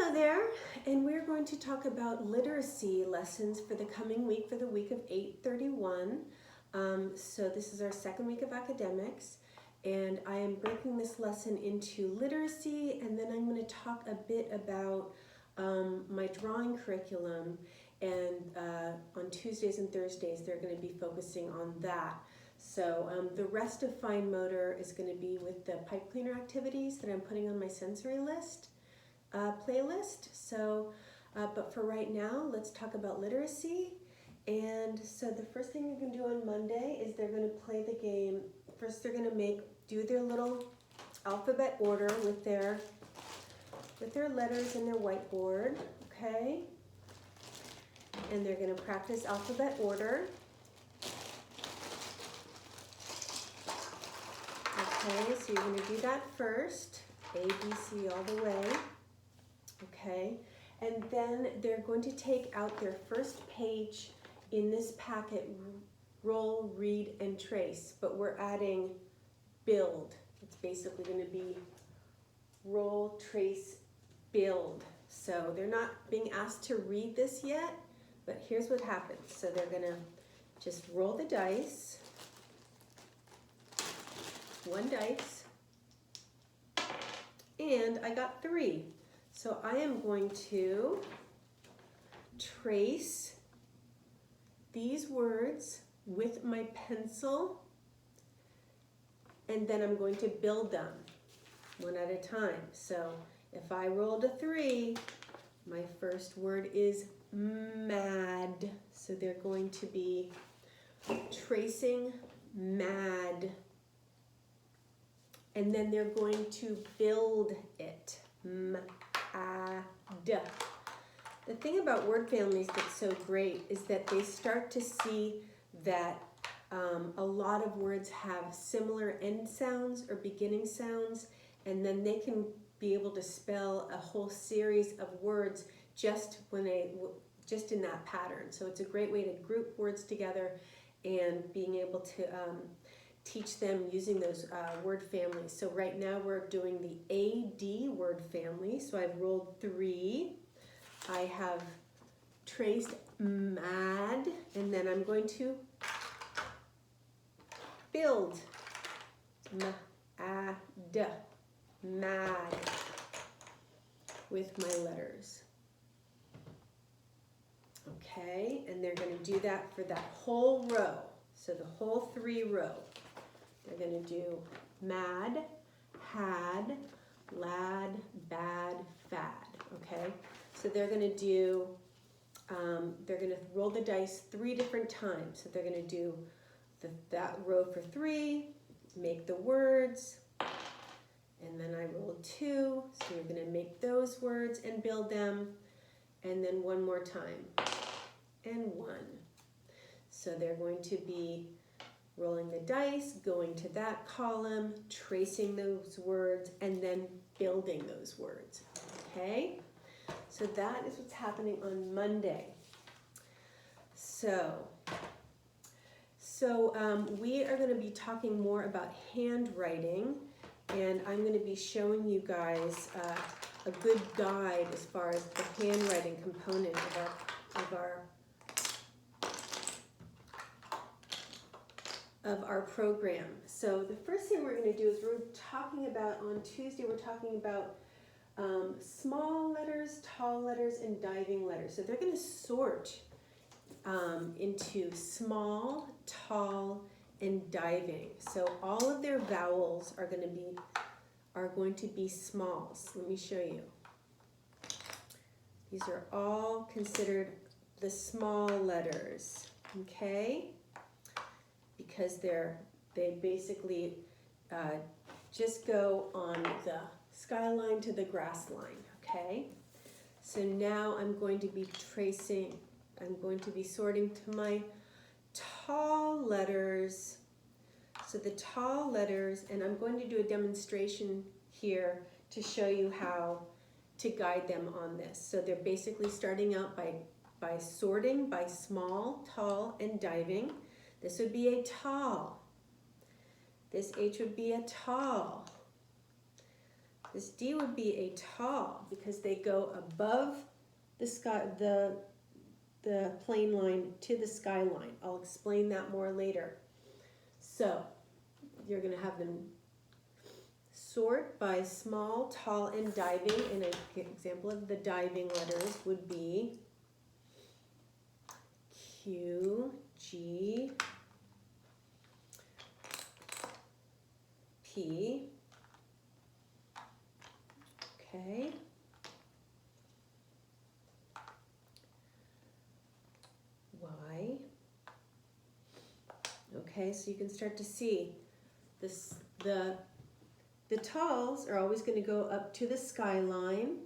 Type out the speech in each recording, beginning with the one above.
Hello there, and we're going to talk about literacy lessons for the coming week, for the week of 8/31. So this is our second week of academics, and I am breaking this lesson into literacy, and then I'm going to talk a bit about my drawing curriculum, and on Tuesdays and Thursdays they're going to be focusing on that. So the rest of fine motor is going to be with the pipe cleaner activities that I'm putting on my sensory list. Playlist. So, but for right now, let's talk about literacy. And so the first thing you're going to do on Monday is they're going to play the game. First, they're going to do their little alphabet order with their letters in their whiteboard. Okay, and they're going to practice alphabet order. Okay, so you're going to do that first. A, B, C all the way. Okay, and then they're going to take out their first page in this packet, roll, read, and trace, but we're adding build. It's basically going to be roll, trace, build. So they're not being asked to read this yet, but here's what happens. So they're going to just roll the dice, one dice, and I got 3. So I am going to trace these words with my pencil, and then I'm going to build them one at a time. So if I rolled a 3, my first word is mad. So they're going to be tracing mad, and then they're going to build it. The thing about word families that's so great is that they start to see that a lot of words have similar end sounds or beginning sounds, and then they can be able to spell a whole series of words just in that pattern. So it's a great way to group words together and being able to teach them using those word families. So right now we're doing the AD word family. So I've rolled 3. I have traced mad, and then I'm going to build mad with my letters. Okay, and they're going to do that for that whole row. So the whole 3 row. They're going to do mad, had, lad, bad, fad. Okay, so they're going to do, they're going to roll the dice 3 different times. So they're going to do that row for 3, make the words, and then I rolled 2. So you're going to make those words and build them, and then one more time, and 1. So they're going to be rolling the dice, going to that column, tracing those words, and then building those words. Okay? So that is what's happening on Monday. So we are going to be talking more about handwriting, and I'm going to be showing you guys a good guide as far as the handwriting component of our program. So the first thing we're going to do is we're talking about, on Tuesday, we're talking about small letters, tall letters, and diving letters. So they're going to sort into small, tall, and diving. So all of their vowels are going to be smalls. Let me show you. These are all considered the small letters, okay? Because they basically just go on the skyline to the grass line, okay? So now I'm going to be sorting to my tall letters. So the tall letters, and I'm going to do a demonstration here to show you how to guide them on this. So they're basically starting out by sorting by small, tall, and diving. This would be a tall. This H would be a tall. This D would be a tall because they go above the sky, the plane line to the skyline. I'll explain that more later. So you're going to have them sort by small, tall, and diving. And an example of the diving letters would be Q, G, P. Okay. Y. Okay, so you can start to see this. The talls are always going to go up to the skyline,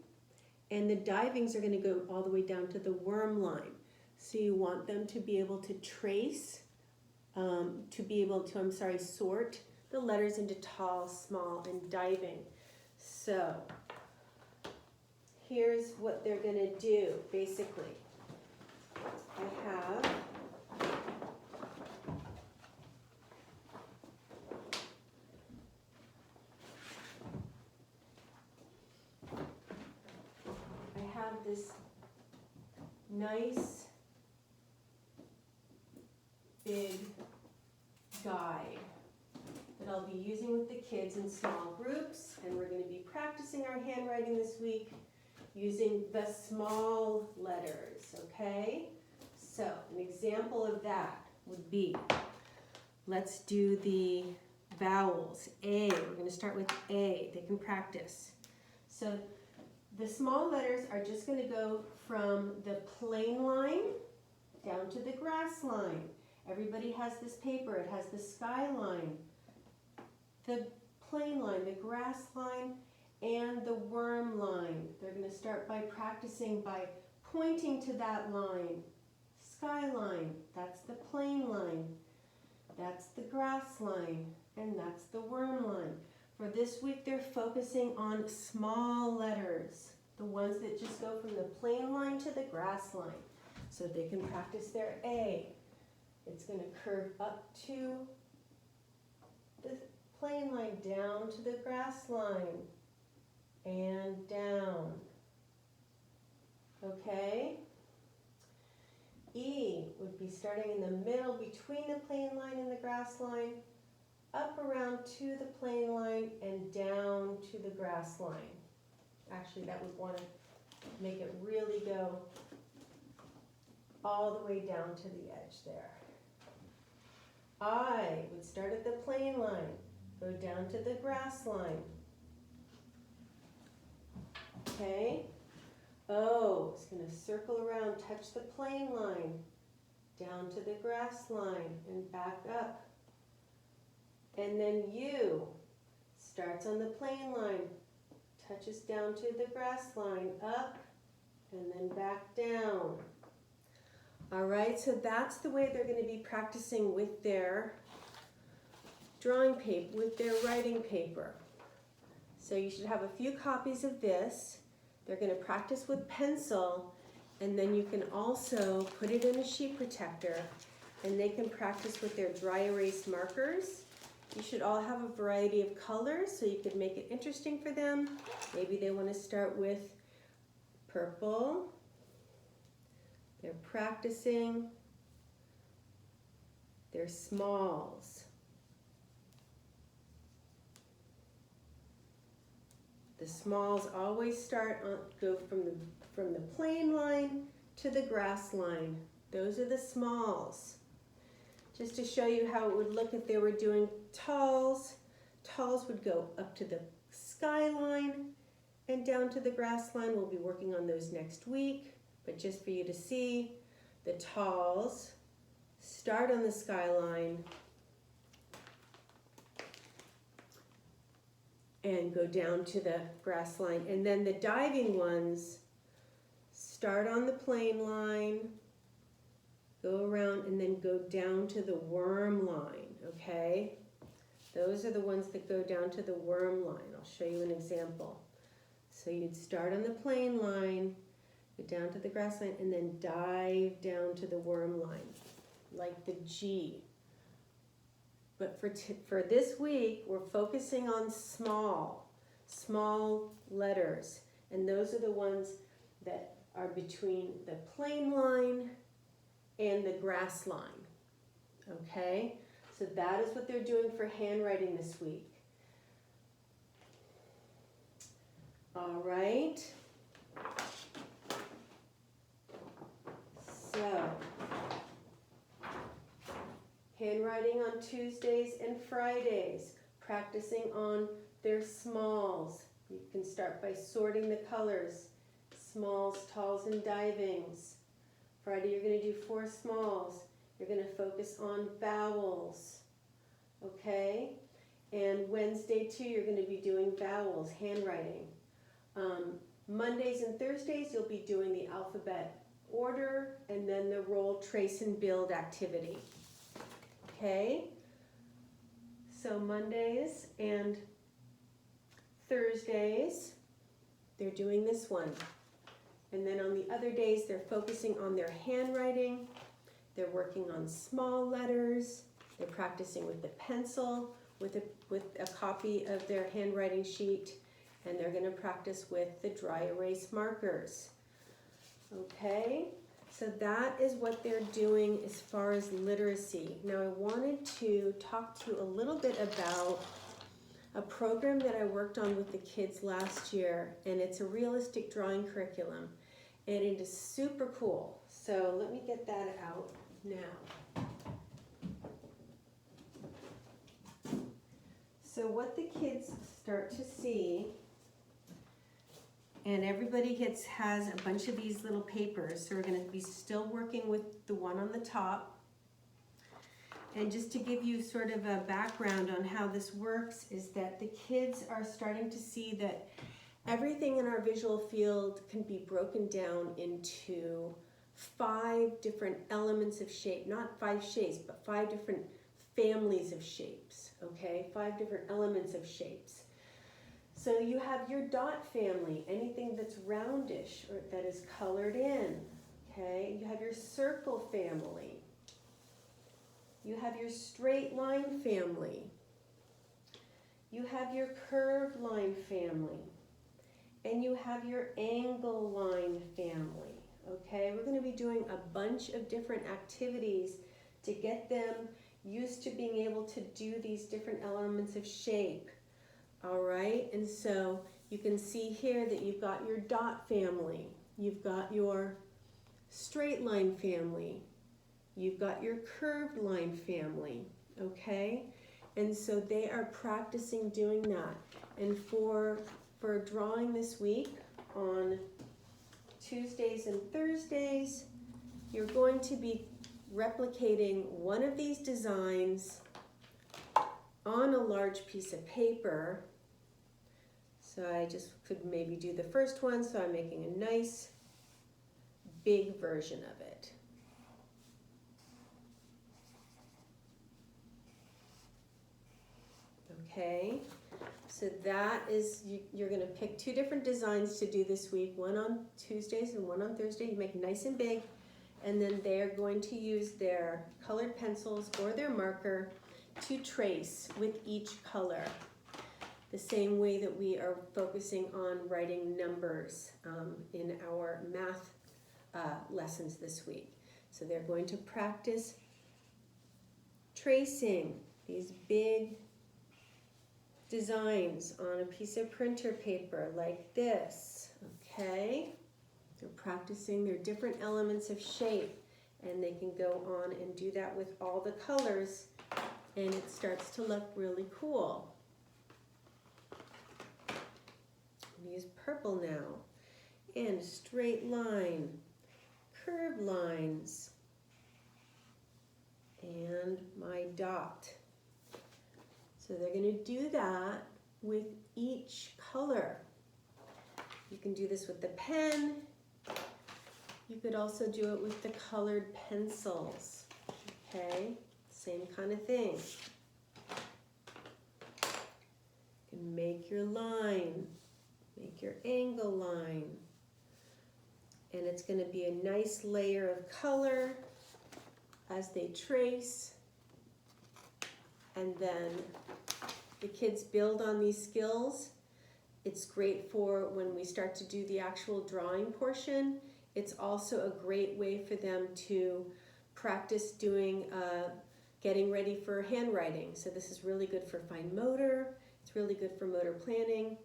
and the divings are going to go all the way down to the worm line. So you want them to be able to trace, sort the letters into tall, small, and diving. So here's what they're going to do, basically. I have this nice big guide that I'll be using with the kids in small groups, and we're going to be practicing our handwriting this week using the small letters, okay? So an example of that would be, let's do the vowels. A, we're going to start with A. They can practice. So the small letters are just going to go from the plane line down to the grass line. Everybody has this paper. It has the skyline, the plane line, the grass line, and the worm line. They're going to start by practicing by pointing to that line. Skyline, that's the plane line. That's the grass line, and that's the worm line. For this week, they're focusing on small letters, the ones that just go from the plane line to the grass line, so they can practice their A. It's going to curve up to the plane line, down to the grass line, and down. Okay? E would be starting in the middle between the plane line and the grass line, up around to the plane line, and down to the grass line. Actually, that would want to make it really go all the way down to the edge there. I would start at the plane line, go down to the grass line. Okay? O is going to circle around, touch the plane line, down to the grass line, and back up. And then U starts on the plane line, touches down to the grass line, up, and then back down. All right, so that's the way they're going to be practicing with their drawing paper, with their writing paper. So you should have a few copies of this. They're going to practice with pencil, and then you can also put it in a sheet protector, and they can practice with their dry erase markers. You should all have a variety of colors, so you could make it interesting for them. Maybe they want to start with purple. They're practicing their smalls. The smalls always go from the plane line to the grass line. Those are the smalls. Just to show you how it would look if they were doing talls. Talls would go up to the skyline and down to the grass line. We'll be working on those next week. But just for you to see, the talls start on the skyline and go down to the grass line. And then the diving ones start on the plane line, go around, and then go down to the worm line, okay? Those are the ones that go down to the worm line. I'll show you an example. So you'd start on the plane line, go down to the grass line, and then dive down to the worm line, like the G. But for this week, we're focusing on small. small letters. And those are the ones that are between the plane line and the grass line. Okay? So that is what they're doing for handwriting this week. All right. So, handwriting on Tuesdays and Fridays, practicing on their smalls. You can start by sorting the colors, smalls, talls, and divings. Friday you're going to do 4 smalls. You're going to focus on vowels, okay? And Wednesday too, you're going to be doing vowels, handwriting. Mondays and Thursdays, you'll be doing the alphabet order and then the roll, trace, and build activity. Okay? So Mondays and Thursdays, they're doing this one. And then on the other days, they're focusing on their handwriting. They're working on small letters. They're practicing with the pencil, with a copy of their handwriting sheet. And they're going to practice with the dry erase markers. Okay, so that is what they're doing as far as literacy. Now I wanted to talk to you a little bit about a program that I worked on with the kids last year, and it's a realistic drawing curriculum, and it is super cool. So let me get that out now. So what the kids start to see, and everybody has a bunch of these little papers, so we're going to be still working with the one on the top. And just to give you sort of a background on how this works is that the kids are starting to see that everything in our visual field can be broken down into 5 different elements of shape, not 5 shapes, but 5 different families of shapes, okay? 5 different elements of shapes. So you have your dot family, anything that's roundish or that is colored in, okay? You have your circle family. You have your straight line family. You have your curved line family. And you have your angle line family, okay? We're going to be doing a bunch of different activities to get them used to being able to do these different elements of shape. All right, and so you can see here that you've got your dot family, you've got your straight line family, you've got your curved line family, okay? And so they are practicing doing that. And for drawing this week on Tuesdays and Thursdays, you're going to be replicating one of these designs on a large piece of paper. So I just could maybe do the first one, so I'm making a nice big version of it. Okay, so that is, you're going to pick 2 different designs to do this week, one on Tuesdays and one on Thursday. You make nice and big, and then they're going to use their colored pencils or their marker to trace with each color. The same way that we are focusing on writing numbers in our math lessons this week. So they're going to practice tracing these big designs on a piece of printer paper like this, okay? They're practicing their different elements of shape, and they can go on and do that with all the colors, and it starts to look really cool. Use purple now, and straight line, curved lines, and my dot. So they're going to do that with each color. You can do this with the pen. You could also do it with the colored pencils, okay? Same kind of thing. You can make your line. Make your angle line, and it's going to be a nice layer of color as they trace, and then the kids build on these skills It's great for when we start to do the actual drawing portion. It's also a great way for them to practice doing, getting ready for handwriting. So this is really good for fine motor. It's really good for motor planning.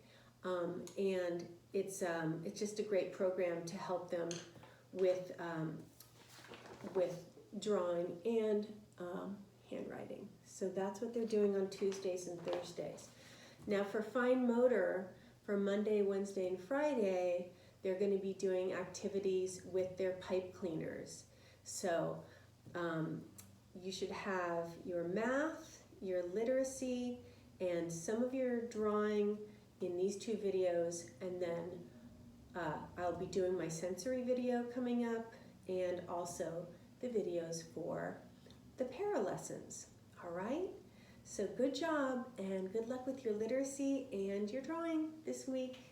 And it's just a great program to help them with drawing and handwriting. So that's what they're doing on Tuesdays and Thursdays. Now for fine motor, for Monday, Wednesday, and Friday, they're going to be doing activities with their pipe cleaners. So you should have your math, your literacy, and some of your drawing in these two videos, and then I'll be doing my sensory video coming up, and also the videos for the para lessons. All right? So good job, and good luck with your literacy and your drawing this week.